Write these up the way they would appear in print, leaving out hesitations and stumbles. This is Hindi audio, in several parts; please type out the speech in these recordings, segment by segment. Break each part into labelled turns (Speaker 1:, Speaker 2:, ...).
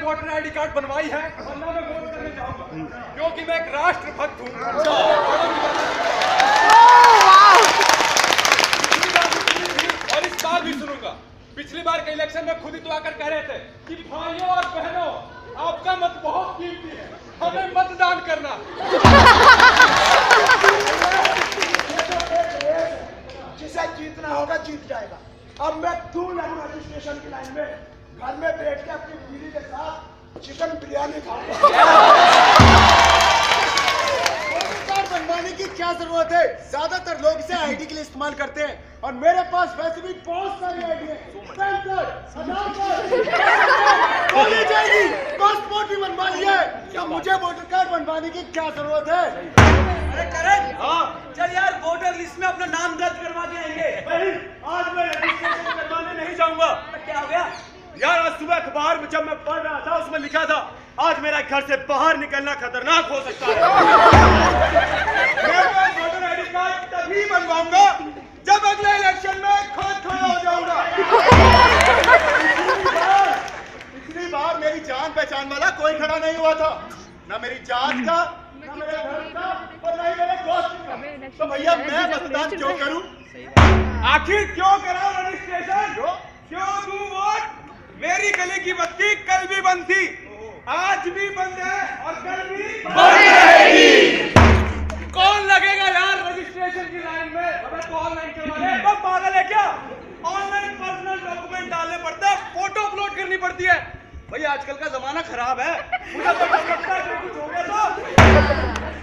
Speaker 1: वोटर आईडी कार्ड बनवाई है और ना मैं वोट करने जाऊंगा, क्योंकि मैं एक राष्ट्रभक्त हूँ। और इस बार भी सुनूंगा। पिछली बार के इलेक्शन में खुद ही तो आकर कह रहे थे कि भाइयों और बहनों, आपका मत बहुत कीमती है, हमें मतदान करना।
Speaker 2: जिसे जीतना होगा जीत जाएगा। अब मैं क्यों लगूं रजिस्ट्रेशन की लाइन में, घर में बैठ के अपनी बीवी के साथ चिकन बिरयानी खाऊंगा। बनवाने की क्या जरूरत है? ज्यादातर लोग इसे आईडी के लिए इस्तेमाल करते हैं और मेरे पास वैसे भी बहुत सारी आईडी है। पैन कार्ड, आधार कार्ड, बोली जाएगी, पासपोर्ट भी बनवा लिया है। क्या मुझे वोटर कार्ड बनवाने की क्या जरूरत है?
Speaker 3: अरे करण, हाँ चल यार, वोटर लिस्ट में अपना नाम दर्ज करवा के आएंगे।
Speaker 2: आज मैं रजिस्ट्रेशन करवाने नहीं जाऊंगा।
Speaker 3: क्या हो गया
Speaker 2: यार? आज सुबह अखबार में जब मैं पढ़ रहा था, उसमें लिखा था आज मेरा घर से बाहर निकलना खतरनाक हो सकता है। मैं वोटर आईडी कार्ड तभी बनवाऊंगा जब अगले इलेक्शन में खुद खड़ा हो जाऊंगा। पिछली बार मेरी जान पहचान वाला कोई खड़ा नहीं हुआ था, ना मेरी जात का, ना मेरे घर का और ना ही मेरे दोस्त का। तो भैया मैं मतदान क्यों करूं? आखिर क्यों कराऊं रजिस्ट्रेशन? क्यों दूं वोट? मेरी गली की बत्ती कल भी बंद थी, आज भी बंद है और कल भी बंद रहेगी। कौन लगेगा यार रजिस्ट्रेशन की लाइन में? अबे तो ऑनलाइन करवा ले। तो पागल है क्या? ऑनलाइन पर्सनल डॉक्यूमेंट डालने पड़ते हैं, फोटो अपलोड करनी पड़ती है। भैया आजकल का जमाना खराब है, मुझे तो लगता है कुछ हो गया तो।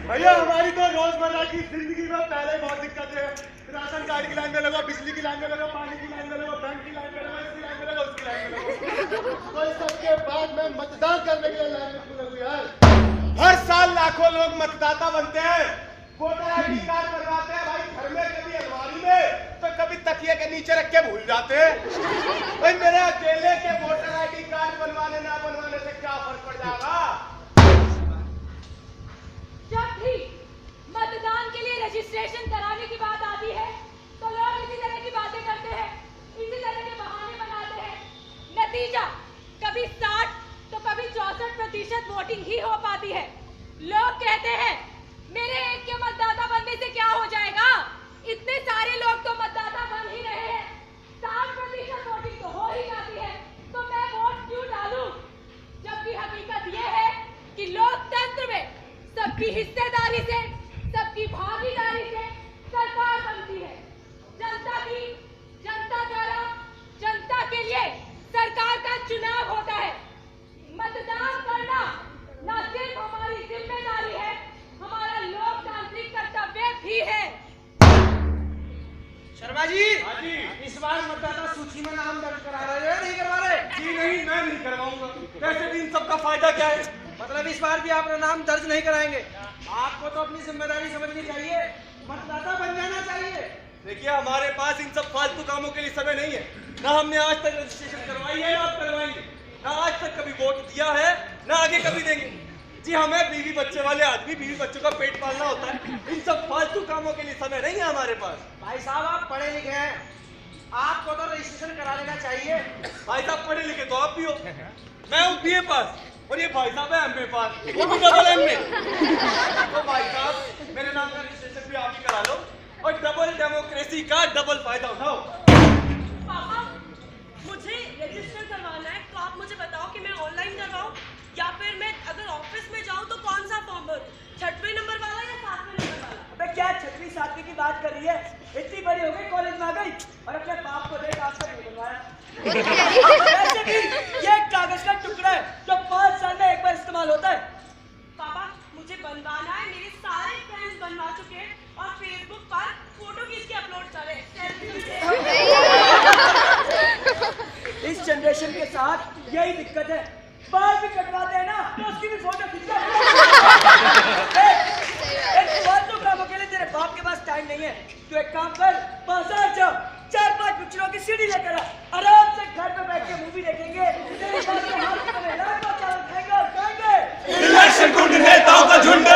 Speaker 2: भैया हमारी तो रोजमर्रा की जिंदगी में पहले बहुत दिक्कत है। राशन कार्ड की लाइन में लगो, बिजली की लाइन में लगो, पानी की लाइन में लगो, बैंक की लाइन में लगो, इसकी लाइन में लगो, उसकी लाइन में लगो। तो इस सबके बाद मैं मतदान करने के लिए लाइन में क्यों लगूं यार? हर साल लाखों लोग मतदाता बनते हैं, वोटर आईडी कार्ड बनवाते हैं भाई, घर में कभी अलमारी में तो कभी तकिए के नीचे रख के भूल जाते हैं। भाई मेरे अकेले के वोटर आईडी कार्ड बनवाने ना बनवाने से क्या फर्क पड़ जाएगा?
Speaker 4: जब भी मतदान के लिए रजिस्ट्रेशन कराने की बात आती है तो लोग इसी तरह की बातें करते हैं, इसी तरह के बहाने बनाते हैं। नतीजा कभी 60 तो कभी 64% वोटिंग ही हो पाती है। लोग कहते हैं मेरे एक के मतदाता बनने से क्या हो जाएगा, इतने सारे लोग तो मतदाता बन ही रहे हैं, 60% वोटिंग तो हो ही जाती है, तो मैं वोट क्यों डालूं? जबकि हकीकत यह है कि लोकतंत्र में सबकी हिस्सेदारी से, सबकी भागीदारी से सरकार बनती है। जनता की, जनता द्वारा, जनता के लिए सरकार का चुनाव होता है। मतदान करना न सिर्फ हमारी जिम्मेदारी है, हमारा लोकतांत्रिक कर्तव्य भी है।
Speaker 3: शर्मा जी, इस बार मतदाता सूची में नाम दर्ज करा रहे हैं, नहीं करवा रहे?
Speaker 1: जी नहीं, मैं नहीं करवाऊंगा। कैसे भी इन सबका फायदा क्या है?
Speaker 3: मतलब इस बार भी आप अपना नाम दर्ज नहीं कराएंगे? आपको तो अपनी जिम्मेदारी समझनी चाहिए, मतदाता बन जाना चाहिए।
Speaker 1: देखिए हमारे पास इन सब फालतू कामों के लिए समय नहीं है। ना हमने आज तक रजिस्ट्रेशन करवाई है, ना आप करवाएंगे, ना आज तक कभी वोट दिया है, ना आगे कभी देंगे। जी हमें बीवी बच्चे वाले आदमी, बीवी बच्चों का पेट पालना होता है, इन सब फालतू कामों के लिए समय नहीं है हमारे पास।
Speaker 3: भाई साहब आप पढ़े लिखे हैं, आपको तो रजिस्ट्रेशन करा लेना चाहिए।
Speaker 1: भाई साहब पढ़े लिखे तो आप भी हो, मैं हूँ बीए पास और ये भाई साहब है एमए पास, वो भी डबल एमए। तो भाई साहब मेरे नाम का रजिस्ट्रेशन भी आप ही करा लो और डबल डेमोक्रेसी का डबल फायदा उठाओ।
Speaker 4: पापा, मुझे रजिस्टर करवाना है, तो आप मुझे बताओ कि मैं ऑनलाइन करवाऊं या फिर मैं अगर ऑफिस में जाऊं तो कौन सा फॉर्म भरूं, 6वें नंबर वाला या 7वें नंबर वाला?
Speaker 3: अबे क्या 6वीं 7वीं की बात कर रही है? इतनी बड़ी हो गई, कॉलेज में आ गई और अपने बाप को देख आज तक नहीं बनवाया। वैसे भी ये एक कागज का टुकड़ा है जो 5 साल में एक बार इस्तेमाल होता है।
Speaker 4: पापा मुझे बनवाना है, मेरे सारे फ्रेंड्स बनवा चुके हैं और फेसबुक पर फोटो खींच के अपलोड कर रहे हैं।
Speaker 3: इस जनरेशन के साथ यही दिक्कत है, बाल भी कटवाते हैं ना तो उसकी भी फोटो खींचते हैं। फालतू कामों के लिए तेरे बाप के पास टाइम नहीं है, तो एक काम कर, बाजार जाओ, 4-5 पिक्चरों की सीडी लेकर आ, आराम से घर पे बैठ के मूवी देखेंगे, तेरी बात के हाथ में लाल चावल खाएंगे और खाएंगे।
Speaker 2: इलेक्शन गुंड नेताओं का झुंड,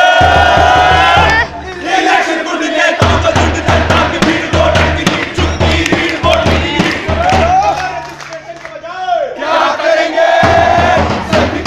Speaker 2: इलेक्शन गुंड नेताओं का झुंड, जनता की भीड़, वोटर की भीड़, चुनती रीढ़, वोटर की रीढ़। क्या करेंगे? सभी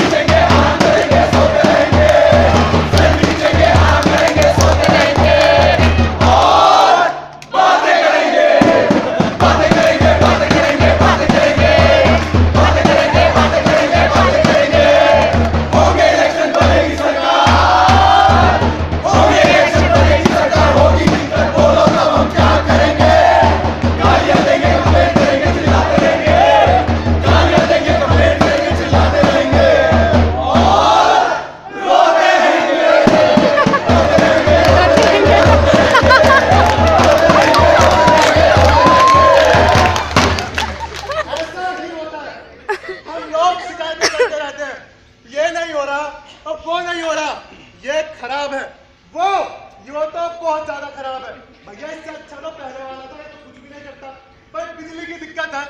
Speaker 2: बहुत ज्यादा खराब है। भैया इससे अच्छा तो पहले वाला था, ये तो कुछ भी नहीं करता। पर बिजली की दिक्कत है,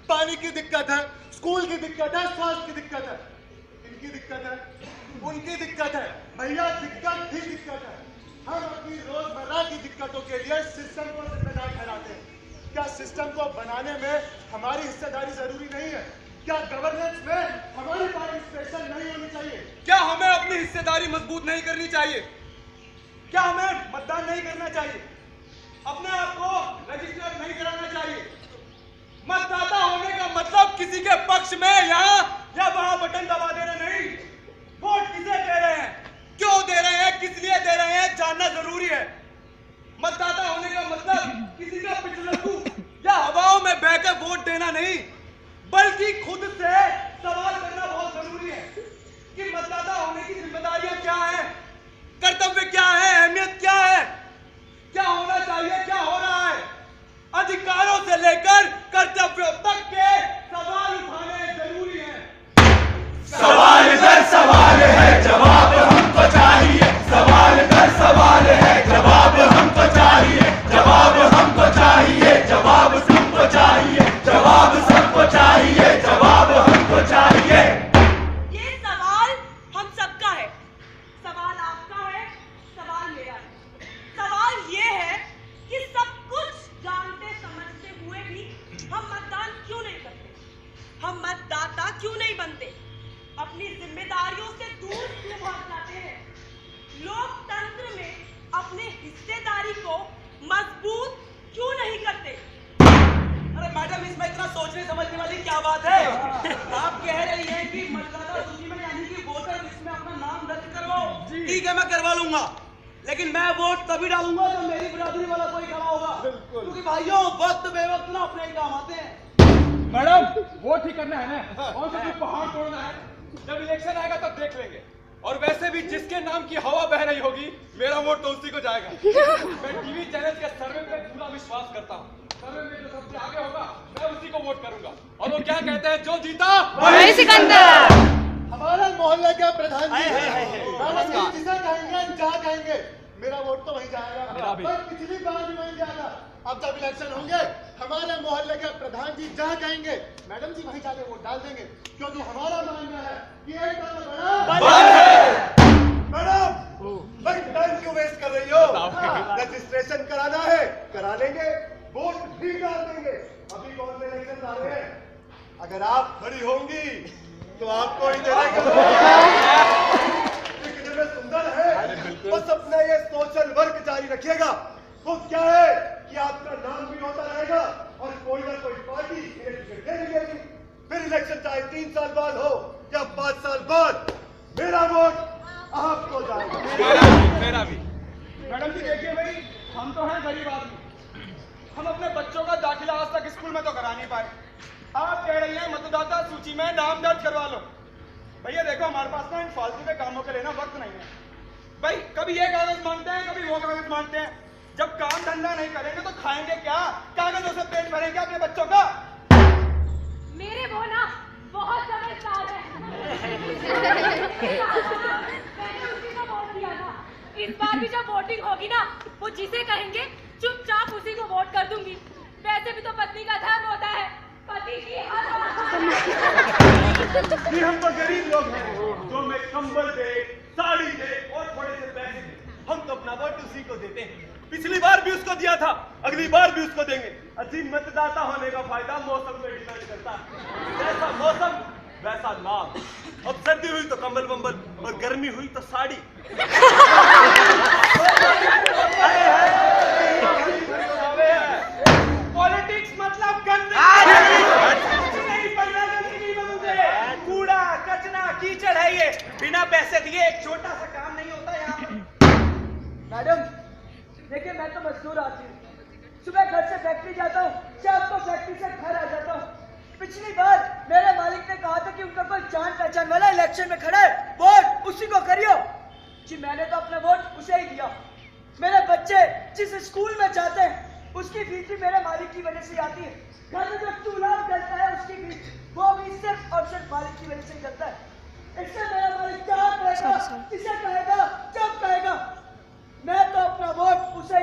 Speaker 2: पानी की दिक्कत है, स्कूल की दिक्कत है, स्वास्थ्य की दिक्कत है, इनकी दिक्कत है, उनकी दिक्कत है। भैया दिक्कत ही दिक्कत है। हम अपनी रोजमर्रा की दिक्कतों के लिए सिस्टम को जिम्मेदार ठहराते हैं। क्या सिस्टम को बनाने में हमारी हिस्सेदारी जरूरी नहीं है? क्या गवर्नेंस में हमारी पार्टिसिपेशन नहीं होनी चाहिए?
Speaker 1: क्या हमें अपनी हिस्सेदारी मजबूत नहीं करनी चाहिए? क्या हमें मतदान नहीं करना चाहिए? अपने आप को रजिस्टर नहीं कराना चाहिए? मतदाता होने का मतलब किसी के पक्ष में यहाँ या वहां बटन दबा देना नहीं। वोट किसे दे रहे हैं, क्यों दे रहे हैं, किस लिए दे रहे हैं, जानना जरूरी है। मतदाता होने का मतलब किसी का पिछलू या हवाओं में बहकर वोट देना नहीं, बल्कि खुद से सवाल करना बहुत जरूरी है कि मतदाता होने की जिम्मेदारियां क्या हैं, कर्तव्य क्या है, अहमियत क्या है, क्या होना चाहिए, क्या हो रहा है। अधिकारों से लेकर कर्तव्यों तक के सवाल उठाने जरूरी है।
Speaker 2: सवाल दर सवाल है, जवाब हमको चाहिए। सवाल दर सवाल है, जवाब हमको चाहिए। जवाब हमको चाहिए, जवाब सबको चाहिए। जवाब सबको चाहिए, जवाब हमको चाहिए।
Speaker 3: ये सवाल हम सबका है, सवाल आपका है, सवाल मेरा है। सवाल ये है कि सब कुछ जानते समझते हुए भी हम मतदान क्यों नहीं करते, हम मतदाता क्यों नहीं बनते, अपनी जिम्मेदारियों से दूर क्यों भाग जाते हैं, लोकतंत्र में अपने हिस्सेदारी को मजबूत क्यों नहीं करते।
Speaker 1: अरे मैडम, इसमें इतना सोचने समझने वाली क्या बात है? आप कह रही हैं कि मतदाता सूची में यानी कि वोटर लिस्ट में अपना नाम दर्ज करवाओ। ठीक है, मैं करवा लूंगा, लेकिन मैं वोट तभी डालूंगा जब मेरी बिरादरी वाला कोई खड़ा होगा। क्योंकि भाइयों, वक्त बेवक्त ना अपने ही काम आते हैं।
Speaker 5: मैडम, वोट ही करना है ना, और तो पहाड़ तोड़ना है। जब इलेक्शन आएगा तब देख लेंगे। और वैसे भी जिसके नाम की हवा बह रही होगी, मेरा वोट तो उसी को जाएगा। मैं टीवी चैनल के सर्वे पे पूरा विश्वास करता हूँ। सर्वे में जो सबसे आगे होगा, मैं उसी को वोट करूंगा। और वो क्या कहते हैं, जो जीता
Speaker 4: वही सिकंदर।
Speaker 2: हमारे मोहल्ले के प्रधान जी जिसे कहेंगे, जहाँ कहेंगे, मेरा वोट तो वहीं जाएगा। पर पिछली बार भी वहीं गया था। अब जब इलेक्शन होंगे, हमारे मोहल्ले के प्रधान जी जहाँ कहेंगे, मैडम जी वहीं जाके वोट डाल देंगे। क्योंकि हमारा मानना है कि एक बड़ा मैडम, भाई टाइम क्यों वेस्ट कर रही हो? रजिस्ट्रेशन कराना है, करा लेंगे, वोट भी डाल देंगे। अभी कौन से इलेक्शन आ रहे हैं? अगर आप खड़ी होंगी तो आपको ही कितने सुंदर है। बस अपना ये सोशल वर्क जारी रखिएगा। वो क्या है कि आपका नाम भी होता रहेगा और कोई ना कोई पार्टी टिकट दे मिलेगी। फिर इलेक्शन चाहे 3 साल बाद हो या 5 साल बाद, मेरा वोट आपको जाएगा।
Speaker 5: मेरा भी।
Speaker 1: मैडम जी देखिए भाई, हम तो हैं गरीब आदमी, हम अपने बच्चों का दाखिला आज तक स्कूल में तो करा नहीं पाए। आप कह रही हैं मतदाता सूची में नाम दर्ज करवा लो। भैया देखो, हमारे पास ना इन फालतू के कामों के लिए ना वक्त नहीं है। भाई कभी ये कागज मांगते हैं, कभी वो कागज मांगते हैं। जब काम धंधा नहीं करेंगे तो खाएंगे क्या? कागजों से पेट भरेंगे अपने बच्चों का?
Speaker 4: मेरे वो ना बहुत समझदार है। मैंने उसी को वोट दिया था। इस बार भी जब वोटिंग होगी ना, वो जिसे कहेंगे चुपचाप उसी को वोट कर दूंगी। वैसे भी तो पत्नी का धर्म होता है, पति की हर
Speaker 1: कि हम तो गरीब लोग हैं, जो हमें कंबल दे, साड़ी दे और थोड़े से पैसे दे, हम तो अपना वोट उसी को देते हैं। पिछली बार भी उसको दिया था, अगली बार भी उसको देंगे। अजीब मतदाता होने का फायदा मौसम पे डिपेंड करता है। जैसा मौसम वैसा नाम। अब सर्दी हुई तो कंबल बंबल और गर्मी हुई तो साड़ी। पॉलिटिक्स मतलब कूड़ा कचरा कीचड़ है ये। बिना पैसे दिए एक छोटा सा काम नहीं होता यहाँ पर।
Speaker 3: मैडम देखिए, मैं तो मजदूर आती हूँ, सुबह घर से फैक्ट्री जाता हूँ, शाम को फैक्ट्री से घर आ जाता हूँ। पिछली बार मेरे मालिक ने कहा था कि उनका कोई जान पहचान वाला इलेक्शन में खड़ा है, वोट उसी को करियो। जी मैंने तो अपना वोट उसे ही दिया। मेरे बच्चे जिस स्कूल में जाते हैं, उसकी फीस भी मेरे मालिक की वजह से आती है। घर में जो चूल्हा जलता है, उसकी फीस वो भी सिर्फ और सिर्फ मालिक की वजह से जलता है। इससे मेरा मालिक क्या कहेगा, किसे कहेगा, जब कहेगा, मैं तो अपना वोट उसे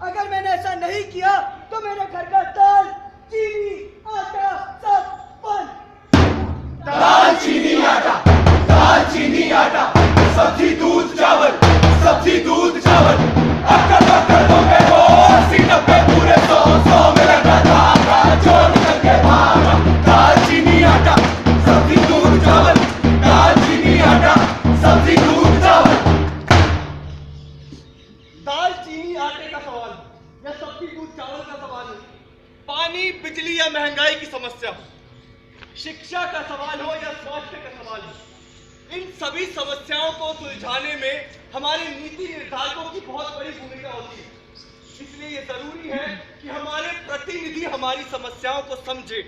Speaker 3: अगर मैंने ऐसा नहीं किया तो मेरे घर का दाल, चीनी, आटा सब बंद।
Speaker 2: दाल चीनी आटा, दाल चीनी आटा, सब्जी दूध चावल, सब्जी दूध चावल। अक्कर पक्कर तो मैं वो 80-90 पूरे 100 में लगा धागा, जोड़ करके भागा। दाल चीनी आटा, सब्जी दूध चावल, दाल चीनी आटा, सब्जी दूध चावल।
Speaker 1: दाल चीनी आटे का सवाल या सब्जी दूध चावल का सवाल हो, पानी बिजली या महंगाई की समस्या हो, शिक्षा का सवाल हो या स्वास्थ्य का सवाल हो, इन सभी समस्याओं को सुलझाने में हमारे नीति निर्धारकों की बहुत बड़ी भूमिका होती है। इसलिए ये जरूरी है कि हमारे प्रतिनिधि हमारी समस्याओं को समझे,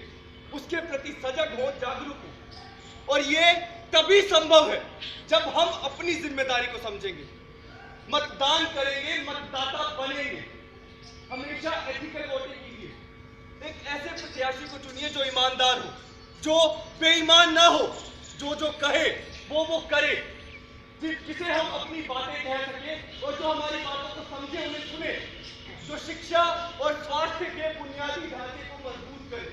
Speaker 1: उसके प्रति सजग हो, जागरूक हो। और ये तभी संभव है जब हम अपनी जिम्मेदारी को समझेंगे, मतदान करेंगे, मतदाता बनेंगे। हमेशा एथिकल वोटिंग कीजिए। एक ऐसे प्रत्याशी को चुनिए जो ईमानदार हो, जो बेईमान ना हो, जो कहे वो करे, जिसे हम अपनी बातें कह सके और जो हमारी बातों को समझे, उन्हें सुने, जो शिक्षा और स्वास्थ्य के बुनियादी ढांचे को मजबूत करे,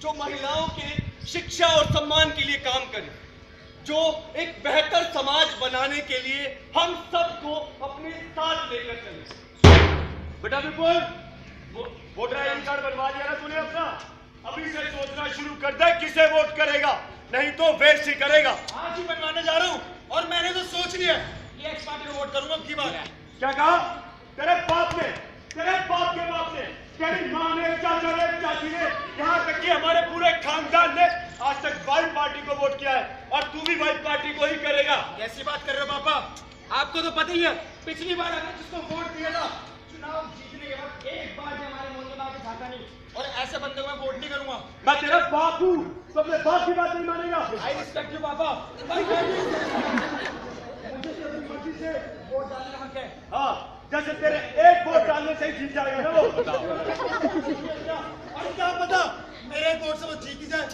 Speaker 1: जो महिलाओं के शिक्षा और सम्मान के लिए काम करे, जो एक बेहतर समाज बनाने के लिए हम सबको अपने साथ लेकर चले।
Speaker 2: बेटा विपुल, वोटर आईडी कार्ड बनवा लिया ना तूने अपना? अभी से सोचना शुरू कर दे किसे वोट करेगा, नहीं तो वेस्ट ही करेगा।
Speaker 5: आज ही बनवाने जा रहा हूँ और मैंने तो सोच लिया कि एक्स पार्टी को वोट करूंगा अब की बात।
Speaker 2: क्या कहा? तेरे बाप ने, तेरे बाप के बाप ने, तेरी माँ ने, चाचा ने, चाची ने, यहाँ तक कि हमारे पूरे खानदान ने आज तक वाइट पार्टी को वोट किया है और तू भी वाइट पार्टी को ही करेगा।
Speaker 5: कैसी बात कर रहे हो पापा? आपको तो पता ही है पिछली बार हमने जिसको वोट दिया था, चुनाव जीतने के बाद एक बार भी हमारे मोहल्ले में आके झांका नहीं, और ऐसे बंदे को मैं वोट नहीं करूंगा।
Speaker 2: मैं तेरा बाप हूँ, तो अपने बाप की बात नहीं मानेगा।
Speaker 5: आई रिस्पेक्ट यू पापा। मुझे तो अपनी मर्जी से वोट डालने का हक है।
Speaker 2: हाँ, जैसे तेरे एक वोट डालने से ही जीत जाएगा ना वो।
Speaker 5: और क्या पता मेरे वोट से वो जीत ही जाए।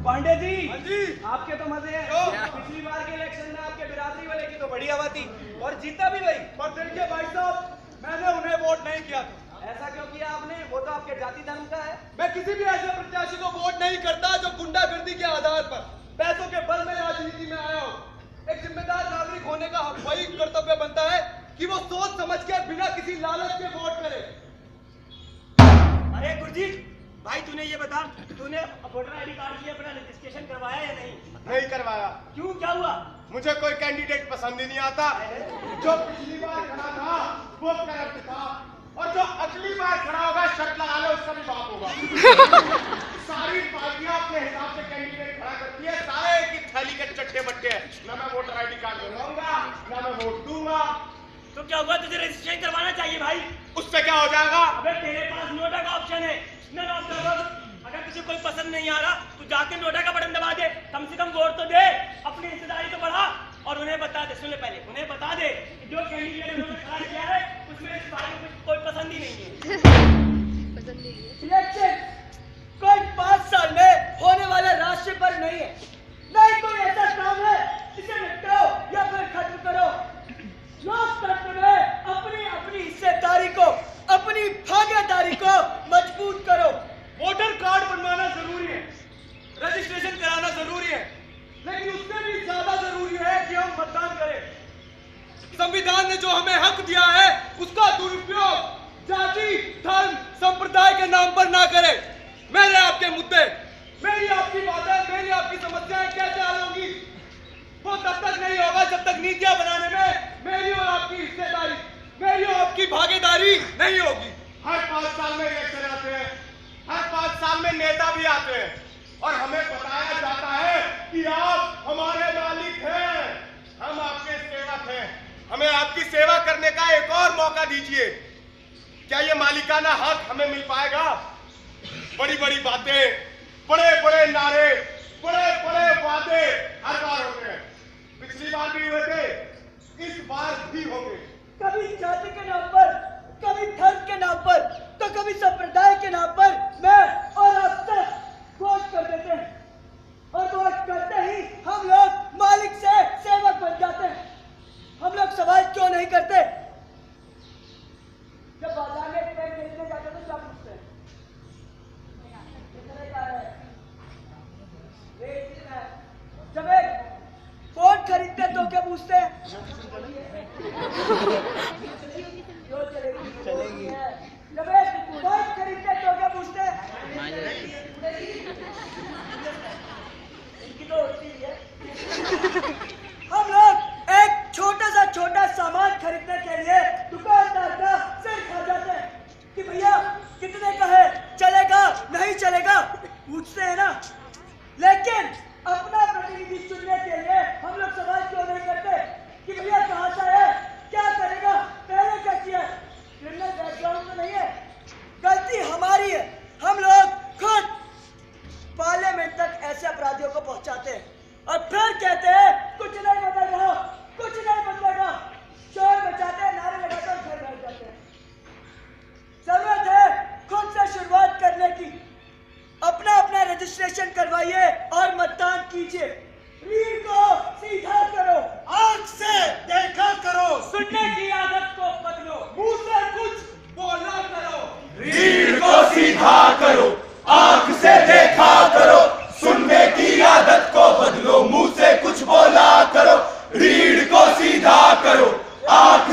Speaker 1: पांडे जी,
Speaker 5: हाँ जी,
Speaker 1: आपके तो मजे हैं। पिछली बार के इलेक्शन में आपके बिरादरी वाले की तो बड़ी हवा थी और जीता भी वही।
Speaker 5: पर देखिए भाई साहब, मैंने उन्हें वोट नहीं किया था।
Speaker 1: ऐसा क्यों किया आपने? वो तो आपके जाति धर्म का है।
Speaker 5: मैं किसी भी ऐसे प्रत्याशी को वोट नहीं करता जो गुंडागर्दी के आधार पर पैसों के बल में राजनीति में आया हो। एक जिम्मेदार नागरिक होने का वही कर्तव्य बनता है कि वो सोच समझ के बिना किसी लालच के वोट करे।
Speaker 3: अरे गुरजीत भाई, तूने ये बता, तूने वोटर आईडी कार्ड के लिए अपना रजिस्ट्रेशन करवाया या नहीं?
Speaker 2: नहीं करवाया।
Speaker 3: क्यों, क्या हुआ?
Speaker 2: मुझे कोई कैंडिडेट पसंद ही नहीं आता। जो पिछली बार खड़ा था वो करप्ट था, और जो अगली बार खड़ा होगा शर्त लगा ले उसका भी बाप होगा। सारी पार्टियां अपने हिसाब से कैंडिडेट खड़ा करती है, सारे की थैली के चट्टे बट्टे हैं। ना मैं वोटर आईडी कार्ड बनवाऊंगा, ना मैं वोट दूंगा।
Speaker 3: तो क्या हुआ, तुझे रजिस्ट्रेशन करवाना चाहिए भाई।
Speaker 2: उससे क्या हो जाएगा?
Speaker 3: अबे तेरे पास नोटा का ऑप्शन है, नोट ऑफ। अगर तुझे कोई पसंद नहीं आ रहा तो जाके नोटा का बटन दबा दे, कम से कम वोट तो दे, अपनी हिस्सेदारी तो बढ़ा। और उन्हें बता दे, सुन ले पहले, उन्हें बता दे कि जो कैंडिडेट उन्होंने खड़ा किया है उसमें इस बारे में कोई पसंद ही नहीं है। इलेक्शन कोई 5 साल में होने वाला राष्ट्रीय पर्व नहीं है, नहीं कोई ऐसा काम है जिसे निपटाओ या फिर खत्म करो। लोकतंत्र में अपनी अपनी हिस्सेदारी को, अपनी भागीदारी को मजबूत करो।
Speaker 1: वोटर कार्ड बनवाना जरूरी है, रजिस्ट्रेशन कराना जरूरी है, लेकिन उससे भी ज्यादा जरूरी है कि हम मतदान करें। संविधान ने जो हमें हक दिया है उसका दुरुपयोग जाति, धर्म, संप्रदाय के नाम पर ना करें। मेरे आपके मुद्दे, मेरी आपकी बातें, मेरी आपकी समस्याएं कैसे हल होंगी? वो तब तक नहीं होगा जब तक नीतियां बनाने में मेरी और आपकी हिस्सेदारी, मेरी और आपकी भागीदारी नहीं होगी।
Speaker 2: हर 5 साल में इलेक्शन आते हैं, हर 5 साल में नेता भी आते हैं, और हमें बताया जाता है कि आप हमारे मालिक हैं, हम आपके सेवक हैं, हमें आपकी सेवा करने का एक और मौका दीजिए। क्या ये मालिकाना हक हमें मिल पाएगा? बड़ी बड़ी बातें, बड़े बड़े नारे, बड़े बड़े वादे हर बार होते हैं। पिछली बार भी हुए थे, इस बार भी होंगे।
Speaker 3: कभी जाति के नाम पर, कभी धर्म के नाम पर, तो कभी संप्रदाय के नाम पर मैं और आप सब वोट कर देते हैं, और वोट करते ही हम लोग मालिक से सेवक बन जाते हैं। हम लोग सवाल क्यों नहीं करते? जब
Speaker 2: सीधा करो, आंख से देखा करो, सुनने की आदत को बदलो, मुंह से कुछ बोला करो, रीढ़ को सीधा करो, आंख